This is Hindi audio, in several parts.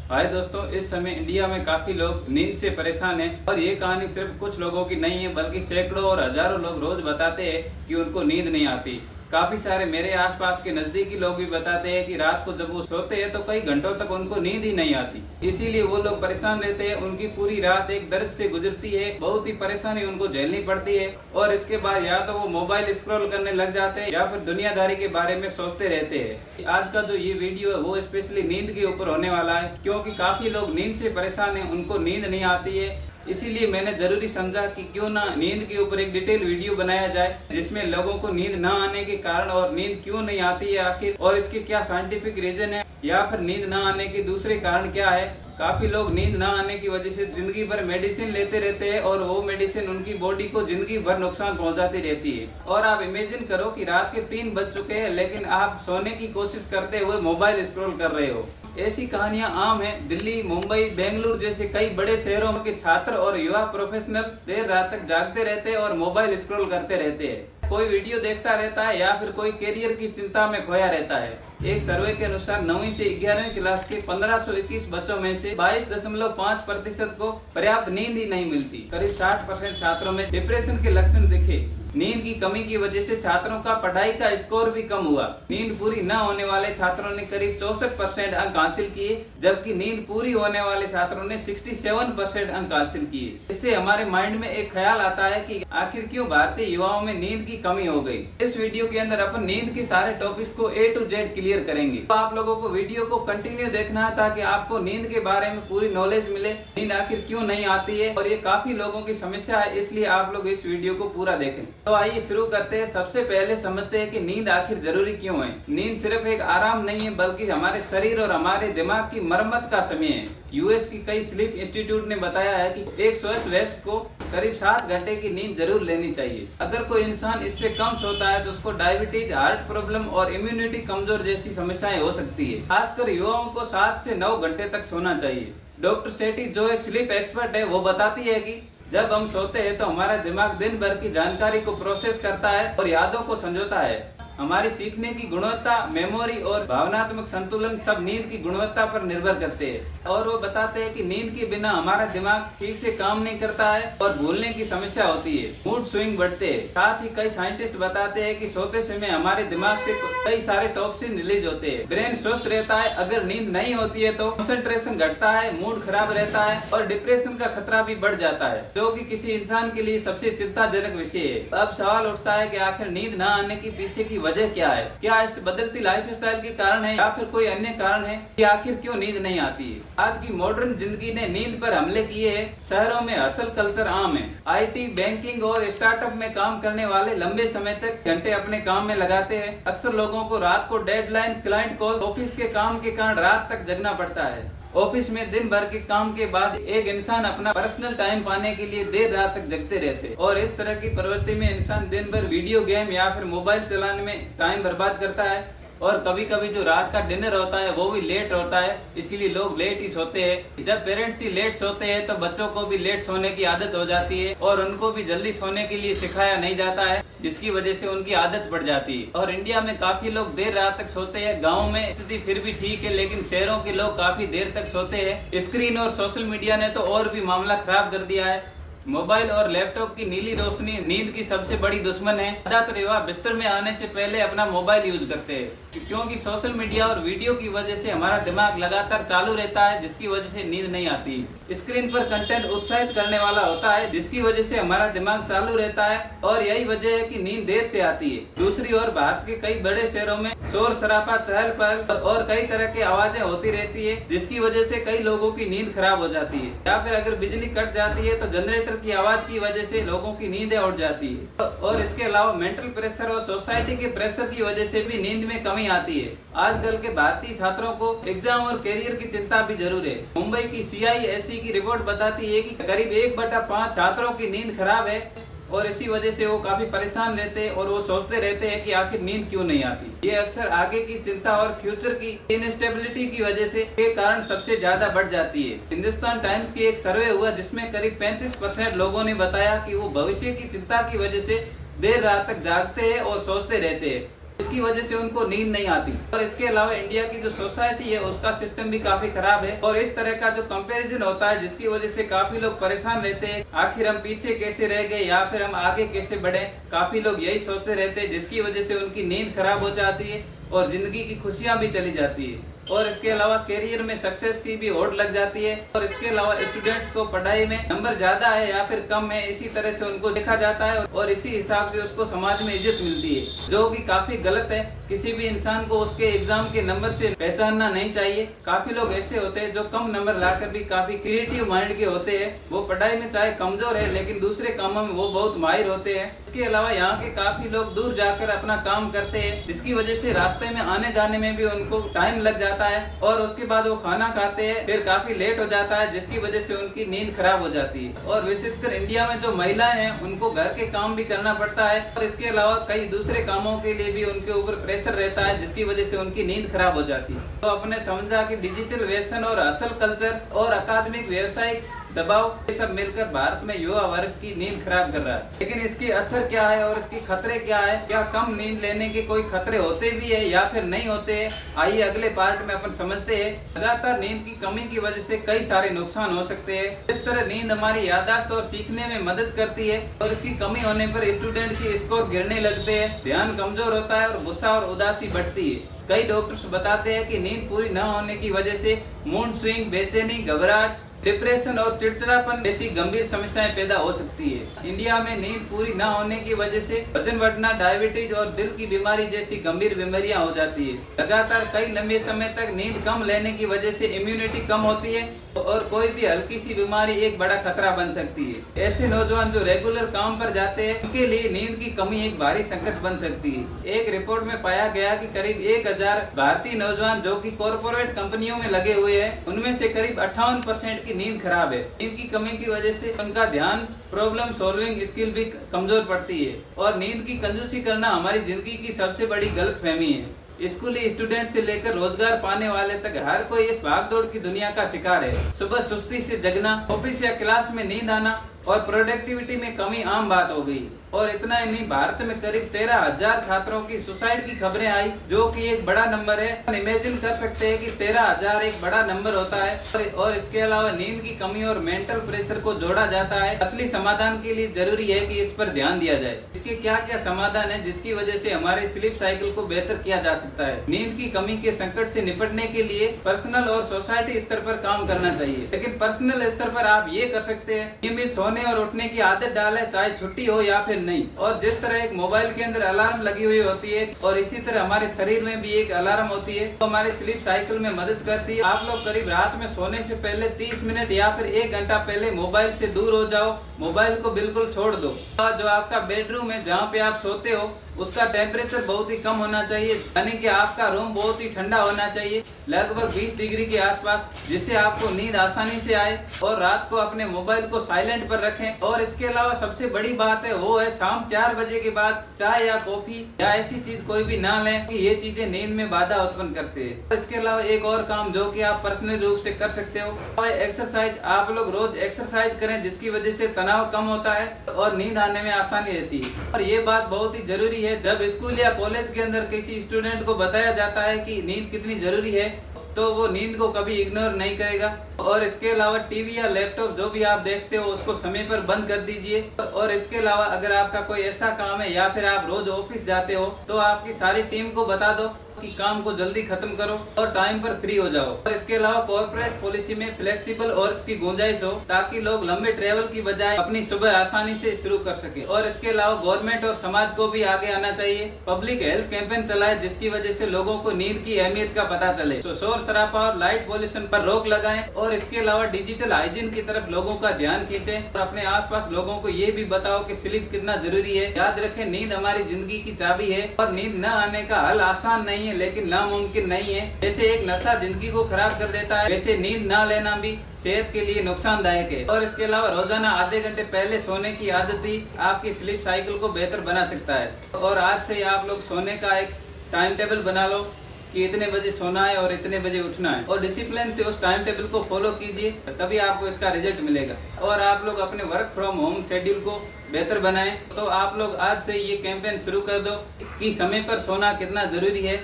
हाय दोस्तों, इस समय इंडिया में काफी लोग नींद से परेशान हैं और ये कहानी सिर्फ कुछ लोगों की नहीं है बल्कि सैकड़ों और हजारों लोग रोज बताते हैं कि उनको नींद नहीं आती। काफी सारे मेरे आसपास के नजदीकी लोग भी बताते हैं कि रात को जब वो सोते हैं तो कई घंटों तक उनको नींद ही नहीं आती। इसीलिए वो लोग परेशान रहते हैं, उनकी पूरी रात एक दर्द से गुजरती है, बहुत ही परेशानी उनको झेलनी पड़ती है और इसके बाद या तो वो मोबाइल स्क्रॉल करने लग जाते हैं या फिर दुनियादारी के बारे में सोचते रहते हैं। आज का जो ये वीडियो है वो स्पेशली नींद के ऊपर होने वाला है, क्योंकि काफी लोग नींद से परेशान हैं, उनको नींद नहीं आती है। इसीलिए मैंने जरूरी समझा कि क्यों ना नींद के ऊपर एक डिटेल वीडियो बनाया जाए जिसमें लोगों को नींद ना आने के कारण और नींद क्यों नहीं आती है आखिर, और इसके क्या साइंटिफिक रीजन है या फिर नींद ना आने के दूसरे कारण क्या है। काफी लोग नींद ना आने की वजह से जिंदगी भर मेडिसिन लेते रहते हैं और वो मेडिसिन उनकी बॉडी को जिंदगी भर नुकसान पहुंचाती रहती है। और आप इमेजिन करो कि रात के 3 बज चुके हैं लेकिन आप सोने की कोशिश करते हुए मोबाइल स्क्रॉल कर रहे हो। ऐसी कहानियां आम हैं। दिल्ली, मुंबई, बेंगलुरु जैसे कई बड़े शहरों के छात्र और युवा प्रोफेशनल देर रात तक जागते रहते हैं और मोबाइल स्क्रॉल करते रहते हैं। कोई वीडियो देखता रहता है या फिर कोई करियर की चिंता में खोया रहता है। एक सर्वे के अनुसार 9वीं से 11वीं क्लास के 1521 बच्चों में से 22.5% को पर्याप्त नींद ही नहीं मिलती। करीब 60% छात्रों में डिप्रेशन के लक्षण दिखे। नींद की कमी की वजह से छात्रों का पढ़ाई का स्कोर भी कम हुआ। नींद पूरी न होने वाले छात्रों ने करीब 64% अंक हासिल किए, जबकि नींद पूरी होने वाले छात्रों ने 67% अंक हासिल किए। इससे हमारे माइंड में एक ख्याल आता है कि आखिर क्यों भारतीय युवाओं में नींद की कमी हो गई। इस वीडियो के अंदर अपन नींद के सारे टॉपिक्स को A to Z क्लियर करेंगे। तो आप लोगों को वीडियो को कंटिन्यू देखना है ताकि आपको नींद के बारे में पूरी नॉलेज मिले, नींद आखिर क्यों नहीं आती है, और ये काफी लोगों की समस्या है, इसलिए आप लोग इस वीडियो को पूरा देखें। तो आइए शुरू करते हैं। सबसे पहले समझते हैं कि नींद आखिर जरूरी क्यों है। नींद सिर्फ एक आराम नहीं है बल्कि हमारे शरीर और हमारे दिमाग की मरम्मत का समय है। यूएस की कई स्लीप इंस्टीट्यूट ने बताया है कि एक स्वस्थ वयस्क को करीब 7 घंटे की नींद जरूर लेनी चाहिए। अगर कोई इंसान इससे कम सोता है तो उसको डायबिटीज, हार्ट प्रॉब्लम और इम्यूनिटी कमजोर जैसी समस्याएं हो सकती है। खासकर युवाओं को 7 से 9 घंटे तक सोना चाहिए। डॉक्टर सेठी, जो एक स्लीप एक्सपर्ट है, वो बताती है कि जब हम सोते हैं तो हमारा दिमाग दिन भर की जानकारी को प्रोसेस करता है और यादों को संजोता है। हमारी सीखने की गुणवत्ता, मेमोरी और भावनात्मक संतुलन सब नींद की गुणवत्ता पर निर्भर करते हैं। और वो बताते हैं कि नींद के बिना हमारा दिमाग ठीक से काम नहीं करता है और भूलने की समस्या होती है, मूड स्विंग बढ़ते हैं। साथ ही कई साइंटिस्ट बताते हैं कि सोते समय हमारे दिमाग से कई सारे टॉक्सिन रिलीज होते हैं। ब्रेन स्वस्थ रहता है। अगर नींद नहीं होती है तो कंसंट्रेशन घटता है, मूड खराब रहता है और डिप्रेशन का खतरा भी बढ़ जाता है, जो कि किसी इंसान के लिए सबसे चिंताजनक विषय है। अब सवाल उठता है कि आखिर नींद न आने के पीछे की वजह क्या है। क्या इस बदलती लाइफस्टाइल के कारण है या फिर कोई अन्य कारण है कि आखिर क्यों नींद नहीं आती है। आज की मॉडर्न जिंदगी ने नींद पर हमले किए हैं। शहरों में हसल कल्चर आम है। आईटी, बैंकिंग और स्टार्टअप में काम करने वाले लंबे समय तक घंटे अपने काम में लगाते हैं। अक्सर लोगों को रात को डेडलाइन, क्लाइंट कॉल, ऑफिस के काम के कारण रात तक जगना पड़ता है। ऑफिस में दिन भर के काम के बाद एक इंसान अपना पर्सनल टाइम पाने के लिए देर रात तक जगते रहते और इस तरह की प्रवृत्ति में इंसान दिन भर वीडियो गेम या फिर मोबाइल चलाने में टाइम बर्बाद करता है। और कभी कभी जो रात का डिनर होता है वो भी लेट होता है, इसीलिए लोग लेट ही सोते हैं। जब पेरेंट्स ही लेट सोते हैं तो बच्चों को भी लेट सोने की आदत हो जाती है और उनको भी जल्दी सोने के लिए सिखाया नहीं जाता है, जिसकी वजह से उनकी आदत बढ़ जाती है। और इंडिया में काफी लोग देर रात तक सोते हैं। गाँव में स्थिति फिर भी ठीक है, लेकिन शहरों के लोग काफी देर तक सोते हैं। स्क्रीन और सोशल मीडिया ने तो और भी मामला खराब कर दिया है। मोबाइल और लैपटॉप की नीली रोशनी नींद की सबसे बड़ी दुश्मन है। ज्यादातर युवा बिस्तर में आने से पहले अपना मोबाइल यूज करते हैं, क्योंकि सोशल मीडिया और वीडियो की वजह से हमारा दिमाग लगातार चालू रहता है, जिसकी वजह से नींद नहीं आती। स्क्रीन पर कंटेंट उत्साहित करने वाला होता है, जिसकी वजह से हमारा दिमाग चालू रहता है और यही वजह है कि नींद देर से आती है। दूसरी ओर भारत के कई बड़े शहरों में शोर शराबा, चहल पहल और कई तरह की आवाजें होती रहती है, जिसकी वजह से कई लोगों की नींद खराब हो जाती है। या फिर अगर बिजली कट जाती है तो जनरेटर की आवाज की वजह से लोगों की नींद उड़ जाती है। और इसके अलावा मेंटल प्रेशर और सोसाइटी के प्रेशर की वजह से भी नींद में कमी आती है। आजकल के भारतीय छात्रों को एग्जाम और करियर की चिंता भी जरूर है। मुंबई की CISE की रिपोर्ट बताती है कि करीब 1/5 छात्रों की नींद खराब है और इसी वजह से वो काफी परेशान रहते हैं और वो सोचते रहते हैं कि आखिर नींद क्यों नहीं आती। ये अक्सर आगे की चिंता और फ्यूचर की इनस्टेबिलिटी की वजह से के कारण सबसे ज्यादा बढ़ जाती है। हिंदुस्तान टाइम्स की एक सर्वे हुआ जिसमें करीब 35% लोगों ने बताया कि वो भविष्य की चिंता की वजह से देर रात तक जागते हैं और सोचते रहते हैं। इसकी वजह से उनको नींद नहीं आती। और इसके अलावा इंडिया की जो सोसाइटी है उसका सिस्टम भी काफी खराब है और इस तरह का जो कंपैरिजन होता है जिसकी वजह से काफी लोग परेशान रहते हैं, आखिर हम पीछे कैसे रह गए या फिर हम आगे कैसे बढ़े। काफी लोग यही सोचते रहते हैं जिसकी वजह से उनकी नींद खराब हो जाती है और जिंदगी की खुशियां भी चली जाती है। और इसके अलावा करियर में सक्सेस की भी होड़ लग जाती है। और इसके अलावा स्टूडेंट्स को पढ़ाई में नंबर ज्यादा है या फिर कम है, इसी तरह से उनको देखा जाता है और इसी हिसाब से उसको समाज में इज्जत मिलती है, जो कि काफी गलत है। किसी भी इंसान को उसके एग्जाम के नंबर से पहचानना नहीं चाहिए। काफी लोग ऐसे होते हैं जो कम नंबर लाकर भी काफी क्रिएटिव माइंड के होते हैं, वो पढ़ाई में चाहे कमजोर है लेकिन दूसरे कामों में वो बहुत माहिर होते हैं। इसके अलावा यहाँ के काफी लोग दूर जाकर अपना काम करते हैं जिसकी वजह से रास्ते में आने जाने में भी उनको टाइम लग जाता है और उसके बाद वो खाना खाते हैं फिर काफी लेट हो जाता है जिसकी वजह से उनकी नींद खराब हो जाती है। और विशेषकर इंडिया में जो महिलाएं हैं उनको घर के काम भी करना पड़ता है और इसके अलावा कई दूसरे कामों के लिए भी उनके ऊपर प्रेशर रहता है जिसकी वजह से उनकी नींद खराब हो जाती है। तो अपने समझा कि डिजिटल व्यसन और असल कल्चर और अकादमिक व्यवसायिक दबाव ये सब मिलकर भारत में युवा वर्ग की नींद खराब कर रहा है। लेकिन इसके असर क्या है और इसके खतरे क्या है, क्या कम नींद लेने के कोई खतरे होते भी है या फिर नहीं होते हैं, आइए अगले पार्ट में अपन समझते हैं। लगातार नींद की कमी की वजह से कई सारे नुकसान हो सकते हैं। इस तरह नींद हमारी याददाश्त और सीखने में मदद करती है और इसकी कमी होने पर स्टूडेंट के स्कोर गिरने लगते हैं, ध्यान कमजोर होता है और गुस्सा और उदासी बढ़ती है। कई डॉक्टर्स बताते हैं कि नींद पूरी न होने की वजह से मूड स्विंग, बेचैनी, घबराहट, डिप्रेशन और चिड़चिड़ापन जैसी गंभीर समस्याएं पैदा हो सकती है। इंडिया में नींद पूरी न होने की वजह से वजन बढ़ना, डायबिटीज और दिल की बीमारी जैसी गंभीर बीमारियां हो जाती है। लगातार कई लंबे समय तक नींद कम लेने की वजह से इम्यूनिटी कम होती है और कोई भी हल्की सी बीमारी एक बड़ा खतरा बन सकती है। ऐसे नौजवान जो रेगुलर काम पर जाते हैं उनके लिए नींद की कमी एक भारी संकट बन सकती है। एक रिपोर्ट में पाया गया कि करीब 1000 भारतीय नौजवान जो कि कॉर्पोरेट कंपनियों में लगे हुए हैं उनमें से करीब 58% नींद खराब है। नींद की कमी की वजह से उनका ध्यान, प्रॉब्लम सॉल्विंग स्किल भी कमजोर पड़ती है और नींद की कंजूसी करना हमारी जिंदगी की सबसे बड़ी गलतफहमी है। स्कूली स्टूडेंट से लेकर रोजगार पाने वाले तक हर कोई इस भागदौड़ की दुनिया का शिकार है। सुबह सुस्ती से जगना, ऑफिस या क्लास में नींद आना और प्रोडक्टिविटी में कमी आम बात हो गई। और इतना ही नहीं, भारत में करीब 13,000 छात्रों की सुसाइड की खबरें आई जो कि एक बड़ा नंबर है। इमेजिन कर सकते हैं कि 13,000 एक बड़ा नंबर होता है। और इसके अलावा नींद की कमी और मेंटल प्रेशर को जोड़ा जाता है। असली समाधान के लिए जरूरी है कि इस पर ध्यान दिया जाए। इसके क्या क्या समाधान है जिसकी वजह से हमारे स्लीप साइकिल को बेहतर किया जा सकता है। नींद की कमी के संकट से निपटने के लिए पर्सनल और सोसाइटी स्तर पर काम करना चाहिए। लेकिन पर्सनल स्तर पर आप ये कर सकते हैं, नियमित सोने और उठने की आदत डालें, चाहे छुट्टी हो या फिर नहीं। और जिस तरह एक मोबाइल के अंदर अलार्म लगी हुई होती है और इसी तरह हमारे शरीर में भी एक अलार्म होती है तो हमारे स्लीप साइकिल में मदद करती है। आप लोग करीब रात में सोने से पहले 30 मिनट या फिर 1 घंटा पहले मोबाइल से दूर हो जाओ। मोबाइल को बिल्कुल छोड़ दो। और जो आपका बेडरूम है जहाँ पे आप सोते हो उसका टेम्परेचर बहुत ही कम होना चाहिए, यानी कि आपका रूम बहुत ही ठंडा होना चाहिए, लगभग 20 डिग्री के आसपास, जिससे आपको नींद आसानी से आए। और रात को अपने मोबाइल को साइलेंट पर रखें। और इसके अलावा सबसे बड़ी बात है वो है शाम 4 बजे के बाद चाय या कॉफी या ऐसी चीज कोई भी ना लें कि ये चीजें नींद में बाधा उत्पन्न करते हैं। इसके अलावा एक और काम जो कि आप पर्सनल रूप से कर सकते हो, एक्सरसाइज। आप लोग रोज एक्सरसाइज करें जिसकी वजह से तनाव कम होता है और नींद आने में आसानी रहती है। और ये बात बहुत ही जरूरी है, जब स्कूल या कॉलेज के अंदर किसी स्टूडेंट को बताया जाता है कि नींद कितनी जरूरी है तो वो नींद को कभी इग्नोर नहीं करेगा। और इसके अलावा टीवी या लैपटॉप जो भी आप देखते हो उसको समय पर बंद कर दीजिए। और इसके अलावा अगर आपका कोई ऐसा काम है या फिर आप रोज ऑफिस जाते हो तो आपकी सारी टीम को बता दो कि काम को जल्दी खत्म करो और टाइम पर फ्री हो जाओ। और इसके अलावा कॉर्पोरेट पॉलिसी में फ्लेक्सिबल और इसकी गुंजाइश हो ताकि लोग लंबे ट्रेवल की बजाय अपनी सुबह आसानी से शुरू कर सके। और इसके अलावा गवर्नमेंट और समाज को भी आगे आना चाहिए, पब्लिक हेल्थ कैंपेन चलाए जिसकी वजह से लोगों को नींद की अहमियत का पता चले। तो शोर शराबा और लाइट पॉल्यूशन पर रोक लगाएं। और इसके अलावा डिजिटल हाइजीन की तरफ लोगों का ध्यान खींचें और अपने आसपास लोगों को ये भी बताओ कि स्लीप कितना जरूरी है। याद रखें, नींद हमारी जिंदगी की चाबी है और नींद न आने का हल आसान नहीं है लेकिन नामुमकिन नहीं है। जैसे एक नशा जिंदगी को खराब कर देता है, वैसे नींद ना लेना भी सेहत के लिए नुकसानदायक है। और इसके अलावा रोजाना आधे घंटे पहले सोने की आदत ही आपकी स्लीप साइकिल को बेहतर बना सकता है। और आज से ही आप लोग सोने का एक टाइम टेबल बना लो कि इतने बजे सोना है और इतने बजे उठना है, और डिसिप्लिन से उस टाइम टेबल को फॉलो कीजिए, तभी आपको इसका रिजल्ट मिलेगा। और आप लोग अपने वर्क फ्रॉम होम शेड्यूल को बेहतर बनाएं। तो आप लोग आज से ये कैंपेन शुरू कर दो कि समय पर सोना कितना जरूरी है,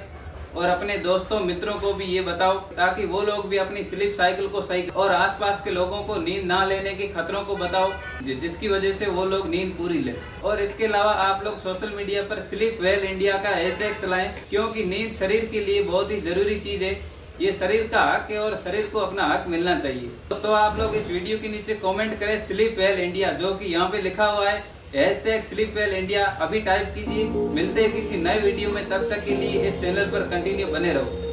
और अपने दोस्तों मित्रों को भी ये बताओ ताकि वो लोग भी अपनी स्लीप साइकिल को सही, और आसपास के लोगों को नींद ना लेने के खतरों को बताओ जिसकी वजह से वो लोग नींद पूरी ले। और इसके अलावा आप लोग सोशल मीडिया पर स्लीप वेल इंडिया का हैशटैग चलाएं, क्योंकि नींद शरीर के लिए बहुत ही जरूरी चीज है। ये शरीर का हक है और शरीर को अपना हक मिलना चाहिए। तो आप लोग इस वीडियो के नीचे कमेंट करें स्लीप वेल इंडिया, जो कि यहाँ पे लिखा हुआ है हैशटैग स्लीप वेल इंडिया, अभी टाइप कीजिए। मिलते हैं किसी नए वीडियो में, तब तक के लिए इस चैनल पर कंटिन्यू बने रहो।